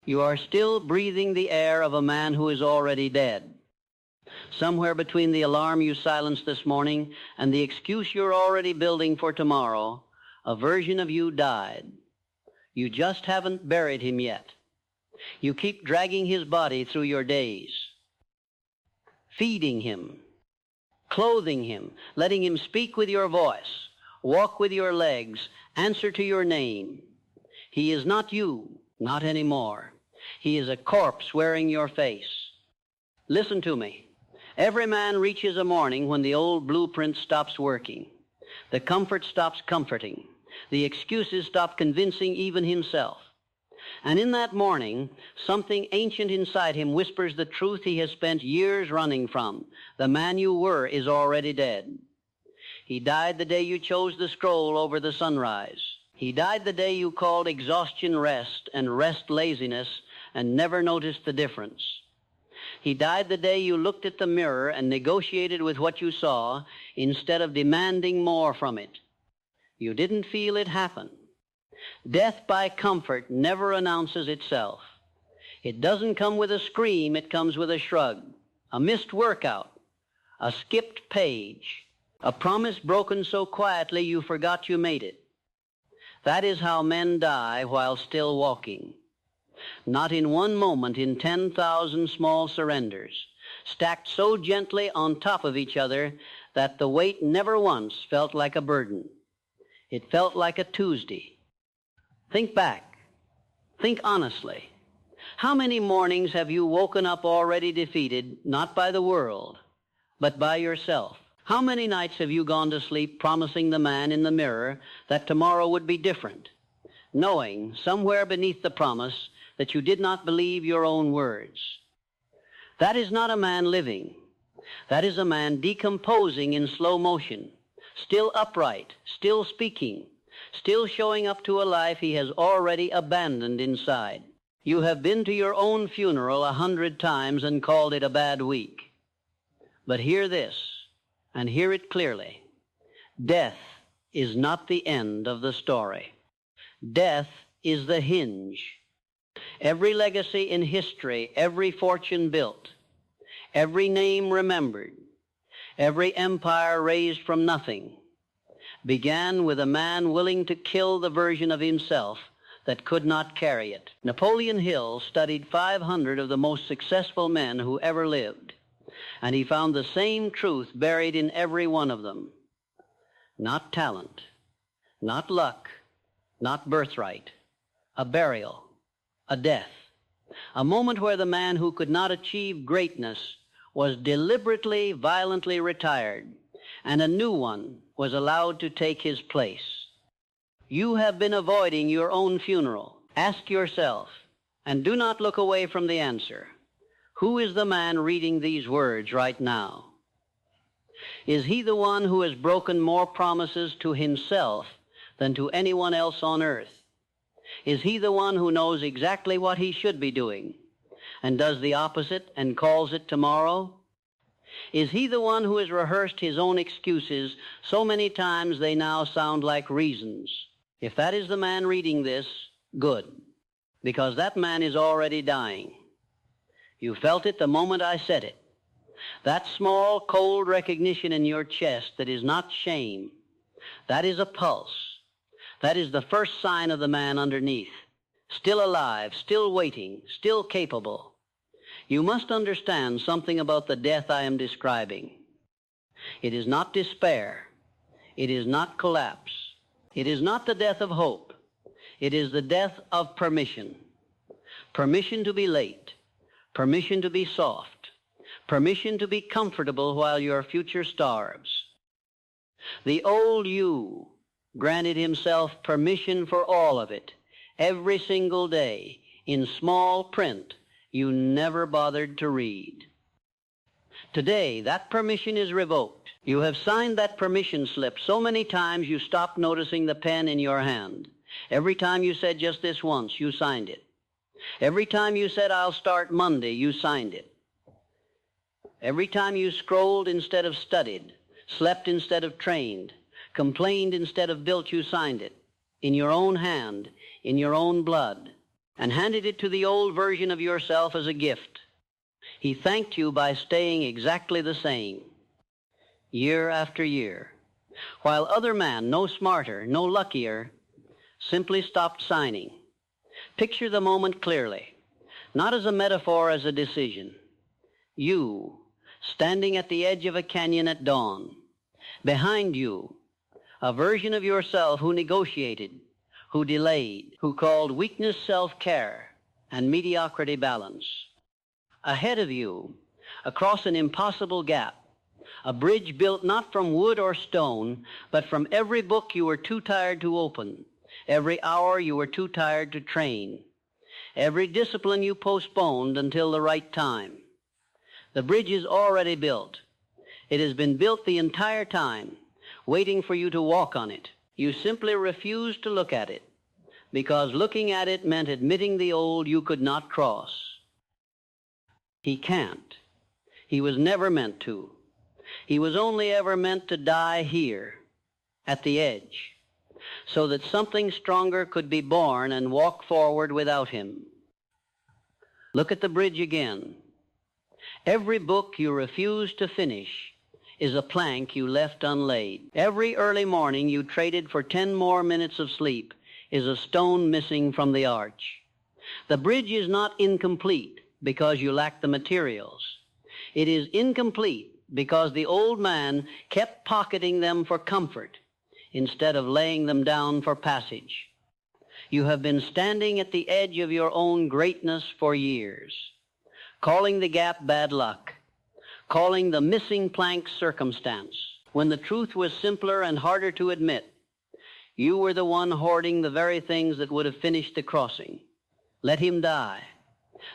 You are still breathing the air of a man who is already dead. Somewhere between the alarm you silenced this morning and the excuse you're already building for tomorrow, a version of you died. You just haven't buried him yet. You keep dragging his body through your days, feeding him, clothing him, letting him speak with your voice, walk with your legs, answer to your name. He is not you, not anymore. He is a corpse wearing your face. Listen to me. Every man reaches a morning when the old blueprint stops working. The comfort stops comforting. The excuses stop convincing even himself. And in that morning, something ancient inside him whispers the truth he has spent years running from. The man you were is already dead. He died the day you chose the scroll over the sunrise. He died the day you called exhaustion rest and rest laziness and never noticed the difference. He died the day you looked at the mirror and negotiated with what you saw instead of demanding more from it. You didn't feel it happen. Death by comfort never announces itself. It doesn't come with a scream, it comes with a shrug, a missed workout, a skipped page, a promise broken so quietly you forgot you made it. That is how men die while still walking. Not in one moment in 10,000 small surrenders, stacked so gently on top of each other that the weight never once felt like a burden. It felt like a Tuesday. Think back. Think honestly. How many mornings have you woken up already defeated, not by the world, but by yourself? How many nights have you gone to sleep promising the man in the mirror that tomorrow would be different, knowing somewhere beneath the promise that you did not believe your own words? That is not a man living. That is a man decomposing in slow motion, still upright, still speaking, still showing up to a life he has already abandoned inside. You have been to your own funeral 100 times and called it a bad week. But hear this, and hear it clearly. Death is not the end of the story. Death is the hinge. Every legacy in history, every fortune built, every name remembered, every empire raised from nothing, began with a man willing to kill the version of himself that could not carry it. Napoleon Hill studied 500 of the most successful men who ever lived, and he found the same truth buried in every one of them. Not talent, not luck, not birthright, a burial, a death, a moment where the man who could not achieve greatness was deliberately, violently retired, and a new one was allowed to take his place. You have been avoiding your own funeral. Ask yourself, and do not look away from the answer, who is the man reading these words right now? Is he the one who has broken more promises to himself than to anyone else on earth? Is he the one who knows exactly what he should be doing and does the opposite and calls it tomorrow? Is he the one who has rehearsed his own excuses so many times they now sound like reasons? If that is the man reading this, good, because that man is already dying. You felt it the moment I said it. That small, cold recognition in your chest that is not shame, that is a pulse. That is the first sign of the man underneath, still alive, still waiting, still capable. You must understand something about the death I am describing. It is not despair. It is not collapse. It is not the death of hope. It is the death of permission. Permission to be late. Permission to be soft. Permission to be comfortable while your future starves. The old you granted himself permission for all of it, every single day, in small print you never bothered to read. Today, that permission is revoked. You have signed that permission slip so many times you stopped noticing the pen in your hand. Every time you said just this once, you signed it. Every time you said, I'll start Monday, you signed it. Every time you scrolled instead of studied, slept instead of trained, complained instead of built, you signed it. In your own hand, in your own blood. and handed it to the old version of yourself as a gift. He thanked you by staying exactly the same, year after year, while other men, no smarter, no luckier, simply stopped signing. Picture the moment clearly, not as a metaphor, as a decision. You, standing at the edge of a canyon at dawn. Behind you, a version of yourself who negotiated, who delayed, who called weakness self-care and mediocrity balance. Ahead of you, across an impossible gap, a bridge built not from wood or stone, but from every book you were too tired to open, every hour you were too tired to train, every discipline you postponed until the right time. The bridge is already built. It has been built the entire time, waiting for you to walk on it. You simply refused to look at it, because looking at it meant admitting the old you could not cross. He can't. He was never meant to. He was only ever meant to die here, at the edge, so that something stronger could be born and walk forward without him. Look at the bridge again. Every book you refused to finish is a plank you left unlaid. Every early morning you traded for 10 more minutes of sleep is a stone missing from the arch. The bridge is not incomplete because you lack the materials. It is incomplete because the old man kept pocketing them for comfort instead of laying them down for passage. You have been standing at the edge of your own greatness for years, calling the gap bad luck, calling the missing plank circumstance, when the truth was simpler and harder to admit. You were the one hoarding the very things that would have finished the crossing. Let him die.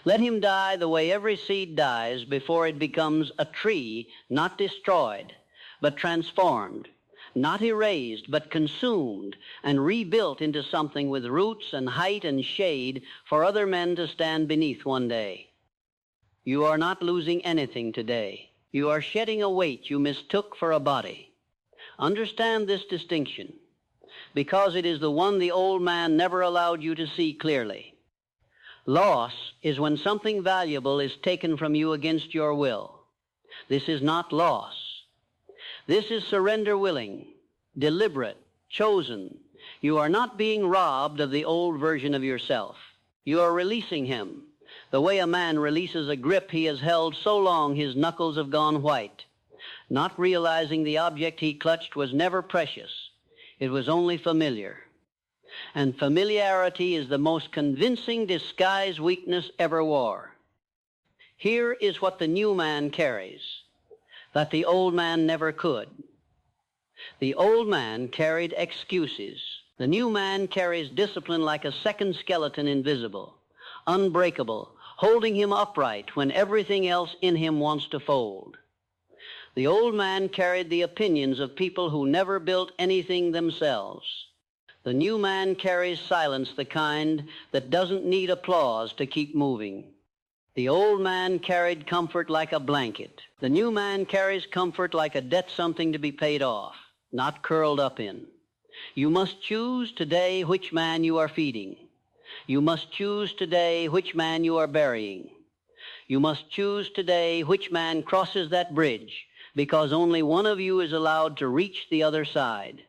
Let him die the way every seed dies before it becomes a tree, not destroyed, but transformed, not erased, but consumed and rebuilt into something with roots and height and shade for other men to stand beneath one day. You are not losing anything today. You are shedding a weight you mistook for a body. Understand this distinction, because it is the one the old man never allowed you to see clearly. Loss is when something valuable is taken from you against your will. This is not loss. This is surrender willing, deliberate, chosen. You are not being robbed of the old version of yourself. You are releasing him, the way a man releases a grip he has held so long his knuckles have gone white, not realizing the object he clutched was never precious. It was only familiar. And familiarity is the most convincing disguise weakness ever wore. Here is what the new man carries, that the old man never could. The old man carried excuses. The new man carries discipline like a second skeleton, invisible, unbreakable, holding him upright when everything else in him wants to fold. The old man carried the opinions of people who never built anything themselves. The new man carries silence, the kind that doesn't need applause to keep moving. The old man carried comfort like a blanket. The new man carries comfort like a debt, something to be paid off, not curled up in. You must choose today which man you are feeding. You must choose today which man you are burying. You must choose today which man crosses that bridge, because only one of you is allowed to reach the other side.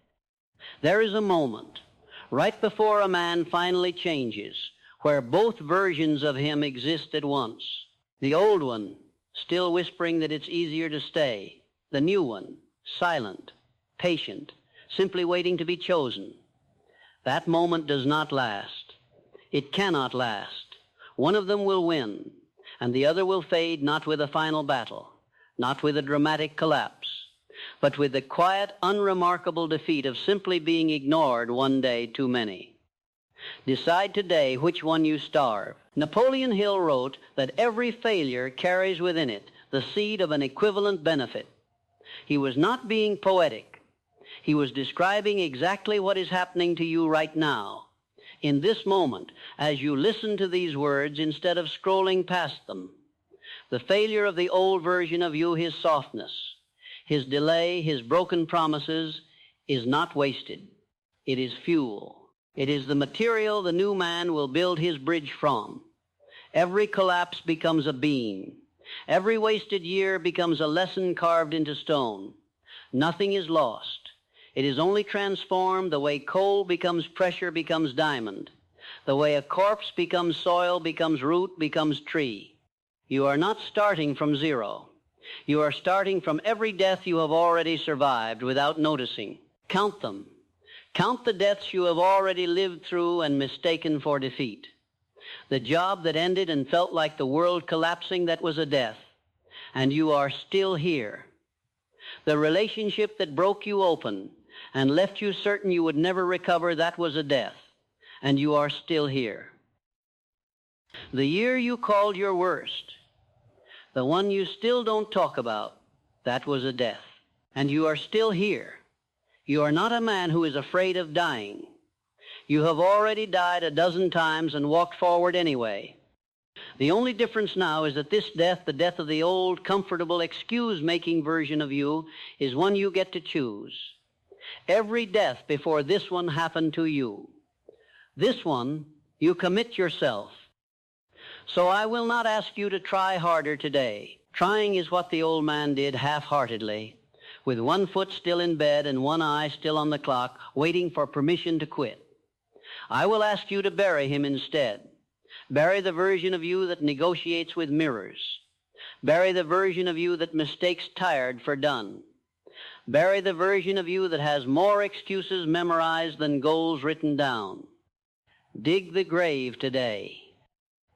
There is a moment, right before a man finally changes, where both versions of him exist at once. The old one, still whispering that it's easier to stay. The new one, silent, patient, simply waiting to be chosen. That moment does not last. It cannot last. One of them will win, and the other will fade, not with a final battle, not with a dramatic collapse, but with the quiet, unremarkable defeat of simply being ignored one day too many. Decide today which one you starve. Napoleon Hill wrote that every failure carries within it the seed of an equivalent benefit. He was not being poetic. He was describing exactly what is happening to you right now, in this moment, as you listen to these words instead of scrolling past them. The failure of the old version of you, his softness, his delay, his broken promises, is not wasted. It is fuel. It is the material the new man will build his bridge from. Every collapse becomes a beam. Every wasted year becomes a lesson carved into stone. Nothing is lost. It is only transformed the way coal becomes pressure, becomes diamond. The way a corpse becomes soil, becomes root, becomes tree. You are not starting from zero. You are starting from every death you have already survived without noticing. Count them. Count the deaths you have already lived through and mistaken for defeat. The job that ended and felt like the world collapsing, that was a death, and you are still here. The relationship that broke you open and left you certain you would never recover, that was a death, and you are still here. The year you called your worst, the one you still don't talk about, that was a death, and you are still here. You are not a man who is afraid of dying. You have already died a dozen times and walked forward anyway. The only difference now is that this death, the death of the old, comfortable, excuse-making version of you, is one you get to choose. Every death before this one happened to you. This one, you commit yourself. So I will not ask you to try harder today. Trying is what the old man did half-heartedly, with one foot still in bed and one eye still on the clock, waiting for permission to quit. I will ask you to bury him instead. Bury the version of you that negotiates with mirrors. Bury the version of you that mistakes tired for done. Bury the version of you that has more excuses memorized than goals written down. Dig the grave today,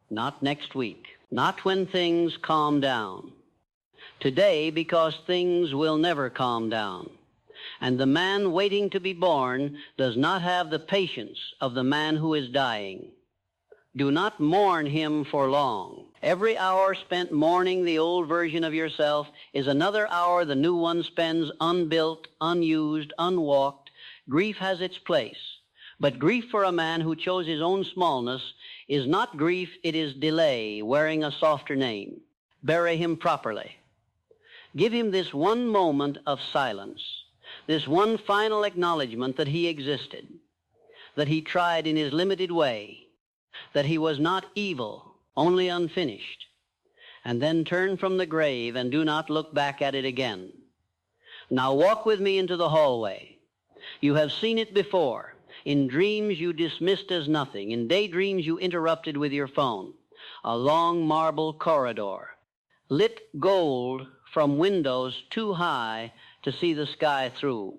not next week, not when things calm down. Today, because things will never calm down. And the man waiting to be born does not have the patience of the man who is dying. Do not mourn him for long. Every hour spent mourning the old version of yourself is another hour the new one spends unbuilt, unused, unwalked. Grief has its place. But grief for a man who chose his own smallness is not grief, it is delay, wearing a softer name. Bury him properly. Give him this one moment of silence. This one final acknowledgement that he existed, that he tried in his limited way, that he was not evil, only unfinished, and then turn from the grave and do not look back at it again. Now walk with me into the hallway. You have seen it before. In dreams you dismissed as nothing. In daydreams you interrupted with your phone. A long marble corridor, lit gold from windows too high to see the sky through.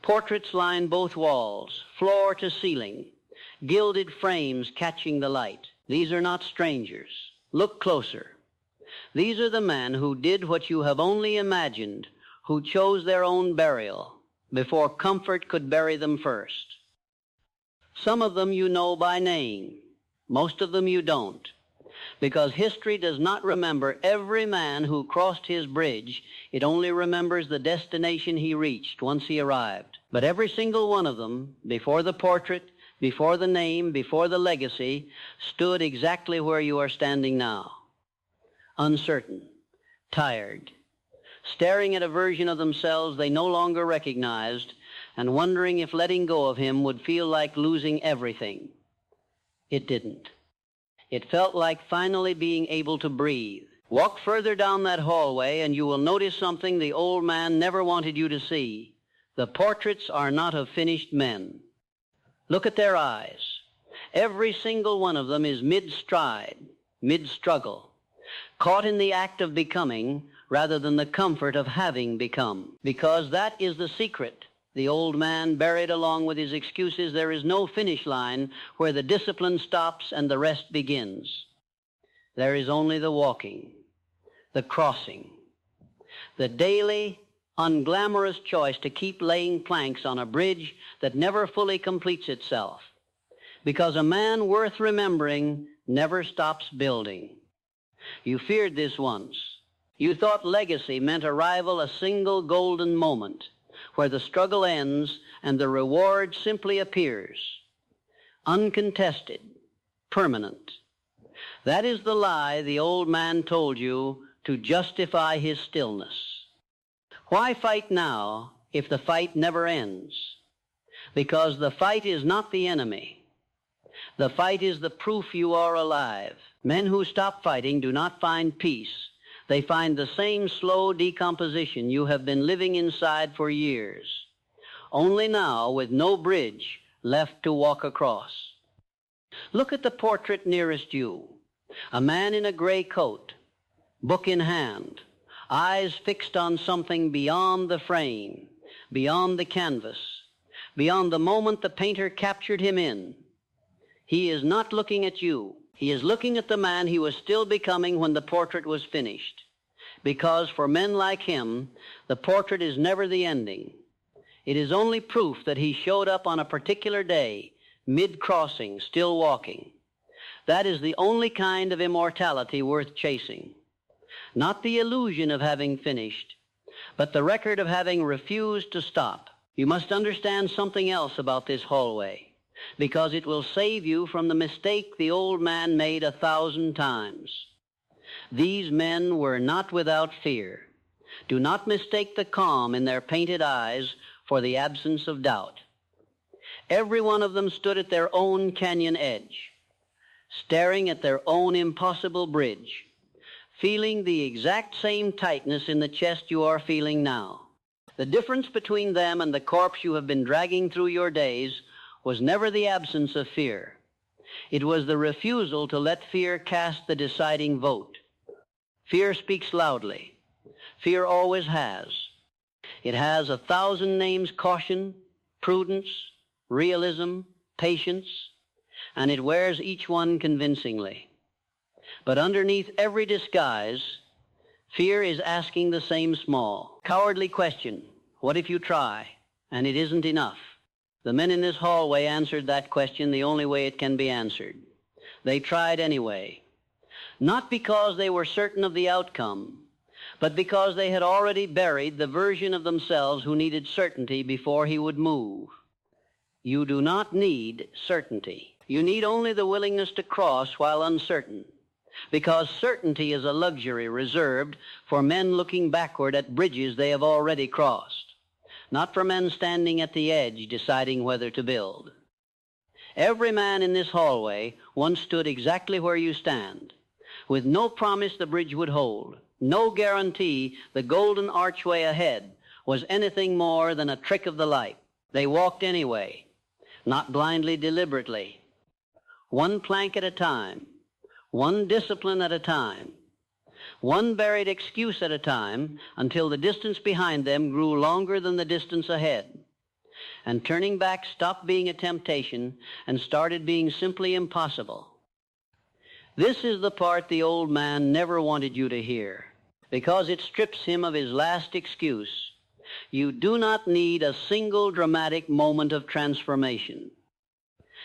Portraits line both walls, floor to ceiling, gilded frames catching the light. These are not strangers. Look closer. These are the men who did what you have only imagined, who chose their own burial before comfort could bury them first. Some of them you know by name. Most of them you don't, because history does not remember every man who crossed his bridge. It only remembers the destination he reached once he arrived. But every single one of them, before the portrait, before the name, before the legacy, stood exactly where you are standing now. Uncertain, tired, staring at a version of themselves they no longer recognized, and wondering if letting go of him would feel like losing everything. It didn't. It felt like finally being able to breathe. Walk further down that hallway and you will notice something the old man never wanted you to see. The portraits are not of finished men. Look at their eyes. Every single one of them is mid-stride, mid-struggle, caught in the act of becoming rather than the comfort of having become. Because that is the secret. The old man buried along with his excuses. There is no finish line where the discipline stops and the rest begins. There is only the walking, the crossing, the daily, unglamorous choice to keep laying planks on a bridge that never fully completes itself. Because a man worth remembering never stops building. You feared this once. You thought legacy meant arrival, a single golden moment, where the struggle ends and the reward simply appears, uncontested, permanent. That is the lie the old man told you to justify his stillness. Why fight now if the fight never ends? because the fight is not the enemy. The fight is the proof you are alive. Men who stop fighting do not find peace. They find the same slow decomposition you have been living inside for years, only now with no bridge left to walk across. Look at the portrait nearest you, a man in a gray coat, book in hand, eyes fixed on something beyond the frame, beyond the canvas, beyond the moment the painter captured him in. He is not looking at you. He is looking at the man he was still becoming when the portrait was finished. Because for men like him, the portrait is never the ending. It is only proof that he showed up on a particular day, mid-crossing, still walking. That is the only kind of immortality worth chasing. Not the illusion of having finished, but the record of having refused to stop. You must understand something else about this hallway, because it will save you from the mistake the old man made 1,000 times. These men were not without fear. Do not mistake the calm in their painted eyes for the absence of doubt. Every one of them stood at their own canyon edge, staring at their own impossible bridge, feeling the exact same tightness in the chest you are feeling now. The difference between them and the corpse you have been dragging through your days was never the absence of fear. It was the refusal to let fear cast the deciding vote. Fear speaks loudly. Fear always has. It has 1,000 names: caution, prudence, realism, patience, and it wears each one convincingly. But underneath every disguise, fear is asking the same small, cowardly question: what if you try, and it isn't enough? The men in this hallway answered that question the only way it can be answered. They tried anyway, not because they were certain of the outcome, but because they had already buried the version of themselves who needed certainty before he would move. You do not need certainty. You need only the willingness to cross while uncertain, because certainty is a luxury reserved for men looking backward at bridges they have already crossed, not for men standing at the edge deciding whether to build. Every man in this hallway once stood exactly where you stand, with no promise the bridge would hold, no guarantee the golden archway ahead was anything more than a trick of the light. They walked anyway, not blindly, deliberately, one plank at a time, one discipline at a time, one buried excuse at a time, until the distance behind them grew longer than the distance ahead, and turning back stopped being a temptation and started being simply impossible. This is the part the old man never wanted you to hear, because it strips him of his last excuse. You do not need a single dramatic moment of transformation.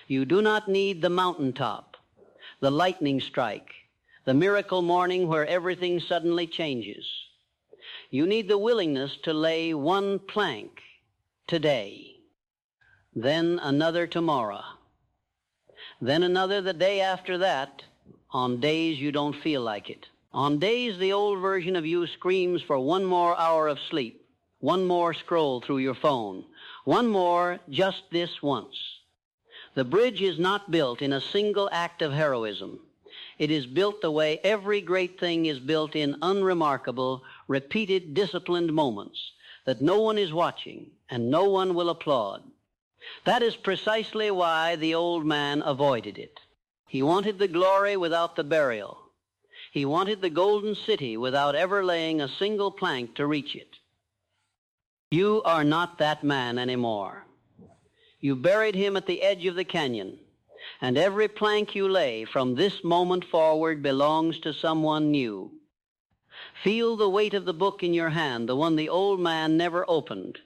You do not need the mountaintop, the lightning strike, the miracle morning where everything suddenly changes. You need the willingness to lay one plank today, then another tomorrow, then another the day after that, on days you don't feel like it. On days the old version of you screams for one more hour of sleep, one more scroll through your phone, one more just this once. The bridge is not built in a single act of heroism. It is built the way every great thing is built, in unremarkable, repeated, disciplined moments that no one is watching and no one will applaud. That is precisely why the old man avoided it. He wanted the glory without the burial. He wanted the golden city without ever laying a single plank to reach it. You are not that man anymore. You buried him at the edge of the canyon, and every plank you lay from this moment forward belongs to someone new. Feel the weight of the book in your hand, the one the old man never opened,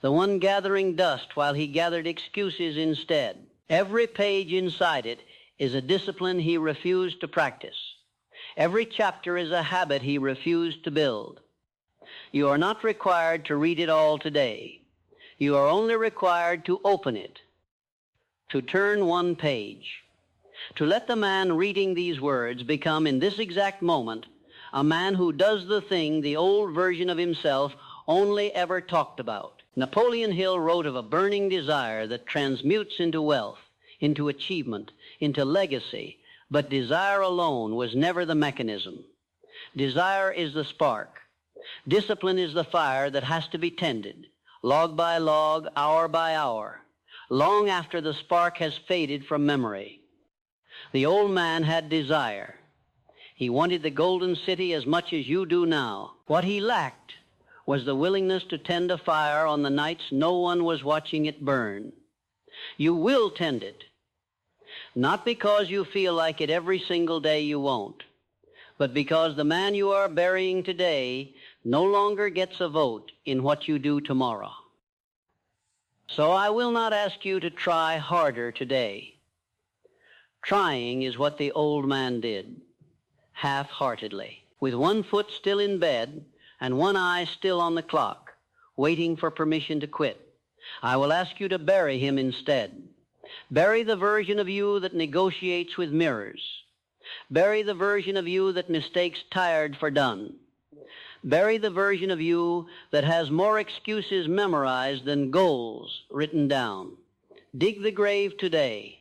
the one gathering dust while he gathered excuses instead. Every page inside it is a discipline he refused to practice. Every chapter is a habit he refused to build. You are not required to read it all today. You are only required to open it, to turn one page, to let the man reading these words become, in this exact moment, a man who does the thing the old version of himself only ever talked about. Napoleon Hill wrote of a burning desire that transmutes into wealth, into achievement, into legacy, but desire alone was never the mechanism. Desire is the spark. Discipline is the fire that has to be tended, log by log, hour by hour, long after the spark has faded from memory. The old man had desire. He wanted the golden city as much as you do now. What he lacked was the willingness to tend a fire on the nights no one was watching it burn. You will tend it, not because you feel like it every single day you won't, but because the man you are burying today no longer gets a vote in what you do tomorrow. So I will not ask you to try harder today. Trying is what the old man did, half-heartedly, with one foot still in bed and one eye still on the clock, waiting for permission to quit. I will ask you to bury him instead. Bury the version of you that negotiates with mirrors. Bury the version of you that mistakes tired for done. Bury the version of you that has more excuses memorized than goals written down. Dig the grave today,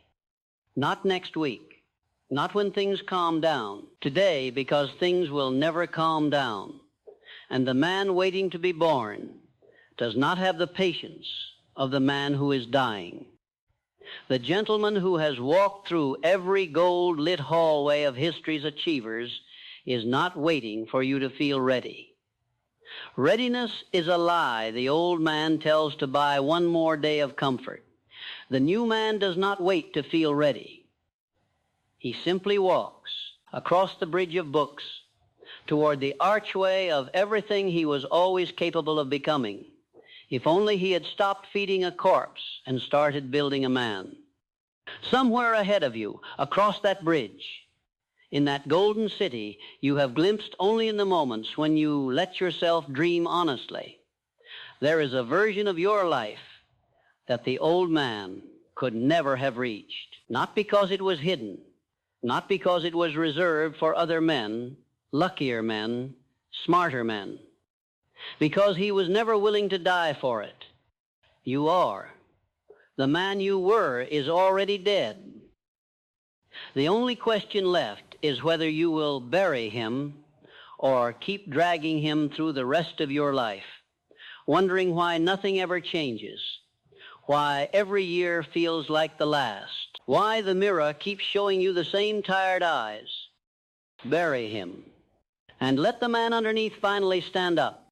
not next week, not when things calm down. Today, because things will never calm down. And the man waiting to be born does not have the patience of the man who is dying. The gentleman who has walked through every gold-lit hallway of history's achievers is not waiting for you to feel ready. Readiness is a lie the old man tells to buy one more day of comfort. The new man does not wait to feel ready. He simply walks across the bridge of books toward the archway of everything he was always capable of becoming, if only he had stopped feeding a corpse and started building a man. Somewhere ahead of you, across that bridge, in that golden city you have glimpsed only in the moments when you let yourself dream honestly, there is a version of your life that the old man could never have reached, not because it was hidden, not because it was reserved for other men, luckier men, smarter men, because he was never willing to die for it. You are. The man you were is already dead. The only question left is whether you will bury him or keep dragging him through the rest of your life, wondering why nothing ever changes, why every year feels like the last, why the mirror keeps showing you the same tired eyes. Bury him, and let the man underneath finally stand up.